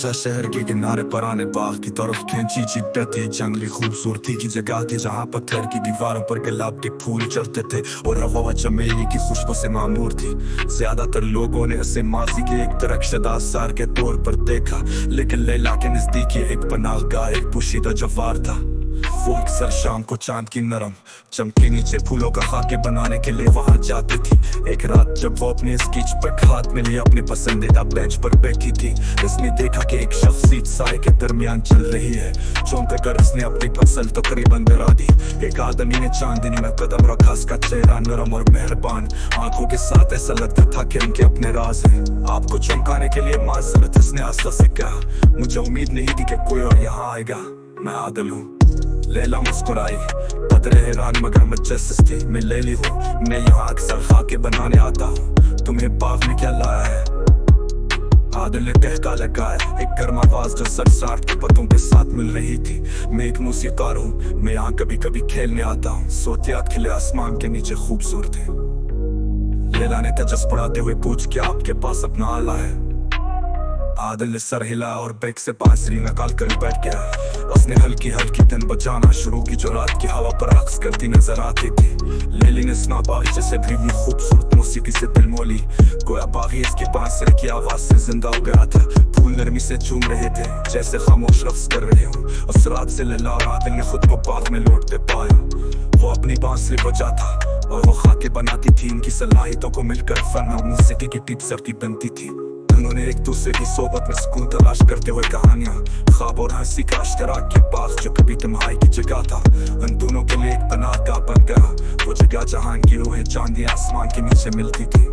नक्शा शहर के किनारे पुराने बाग की तरफ खींची चिट्टी जंगली खूबसूरती की जगह थी जहाँ पत्थर की दीवारों पर गुलाब के फूल चढ़ते थे और हवा चमेली की खुशबू से मामूर थी। ज्यादातर लोगों ने इसे माजी के एक तरक्शदा सार के तौर पर देखा, लेकिन लैला के नजदीक ये एक पनाहगाह, एक पोशीदा जवार था। वो अक्सर शाम को चांद की नरम चमके नीचे फूलों का खाके बनाने के लिए वहां जाती थी। एक रात जब वो अपने स्केच पर हाथ में लिए अपनी पसंदीदा बेंच पर बैठी थी, इसने देखा कि एक शख्सियत साए के दरमियान चल रही है। चौंक कर उसने अपनी फसल तो करीबन गिरा दी। एक आदमी ने चांदनी में कदम रखा, उसका चेहरा नरम और मेहरबान आंखों के साथ ऐसा लगता था कि उनके अपने राज है। आपको चमकाने के लिए माजरत, उसने आस्था से कहा, मुझे उम्मीद नहीं थी कि कोई और यहाँ आएगा, मैं आदिल हूँ। लैला मुस्कुराई, कदरे हैरान मगर मुझसे थी, मैं लैली हूँ, मैं यहाँ अक्सर खाके बनाने आता हूँ, तुम्हें बाग में क्या लाया है? आदिल ने टहका लगाया, एक गर्म आवाज जो सरसाट के पतों के साथ मिल रही थी, मैं एक मौसीकार हूँ, मैं यहाँ कभी कभी खेलने आता हूँ। सोतियात खिले आसमान के नीचे खूबसूरत है। लैला ने तजस पढ़ाते हुए पूछ, क्या आपके पास अपना आला है? आदिल ने सर हिला और बैग से बांसुरी निकाल कर बैठ गया। उसने हल्की हल्की धन बजाना शुरू की जो रात की हवा पर रक्स करती नजर आती थी। लैली ने सुना बागीचे से भी खूबसूरत मौसीकी से दिल मोली, गोया बागी इसकी बांसुरी की आवाज से जिंदा हो गया था। फूल नरमी से झूम रहे थे जैसे खामोश रक्स कर रहे हो। उस रात से लैला और आदिल ने खुद को बाग में लौटते पाया। वो अपनी बांसुरी बजाता और वो खाके बनाती थी। इनकी सलाहियतों को मिलकर फन और मौसीकी की टीप सरती बनती थी। उन्होंने एक दूसरे की सोबत में सुकून तलाश करते हुए कहानियां, ख्वाब और हंसी का इश्तराक के पास जो कभी तन्हाई की जगह था, उन दोनों के लिए एक पनाहगाह बन गया। वो जगह जहां की रूहें चांदी आसमान के नीचे मिलती थी।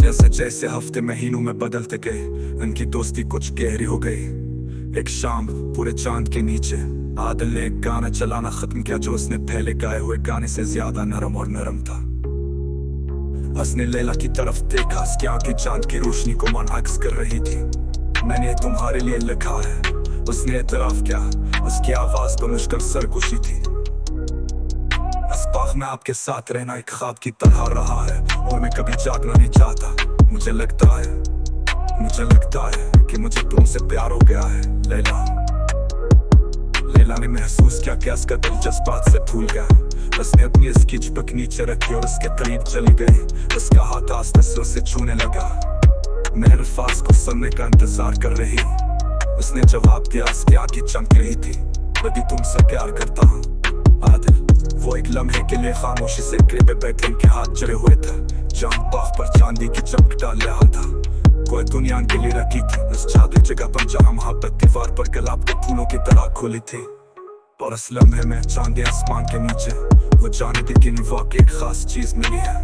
जैसे जैसे हफ्ते महीनों में बदलते गए, उनकी दोस्ती कुछ गहरी हो गई। एक शाम पूरे चांद के नीचे आदिल ने एक गाना चलाना खत्म किया जो उसने पहले गाए हुए गाने से ज्यादा नरम और नरम था। उसने लैला की तरफ देखा, उसकी आंखें चांद की रोशनी को मनअक्स कर रही थी। मैंने तुम्हारे लिए लिखा है, उसने एतराफ किया। उसकी आवाज तो मुश्किल सरगोशी थी। इस बाग में आपके साथ रहना एक ख्वाब की तरह रहा है और मैं कभी जागना नहीं चाहता। मुझे लगता है कि मुझे तुमसे प्यार हो गया है लैला। लैला ने महसूस किया कि उसका दिल जज्बात से फूल गया। उसने अपनी स्केच बुक नीचे रखी और उसके करीब चली गई। उसका हाथ आस्ते से उसे छूने लगा। मैं अल्फाज को सुनने का इंतजार कर रही हूँ। उसने जवाब दिया, उसकी आंखें चमक रही थी, मैं भी तुमसे प्यार करता हूँ आदिल। वो एक लम्हे के लिए खामोशी से करीब बैठे, इनके हाथ जुड़े हुए थे। चांद बाग पर चांदी की चमक डाल रहा था। कोई दुनिया के लिए रखी थी उस चांदी जगह पर जहाँ मोहब्बत दीवार पर गुलाब के फूलों की तरह खुली थी। और इस लम्हे में चांदी आसमान के नीचे वो जाने थी कि वाकई एक खास चीज मिली है।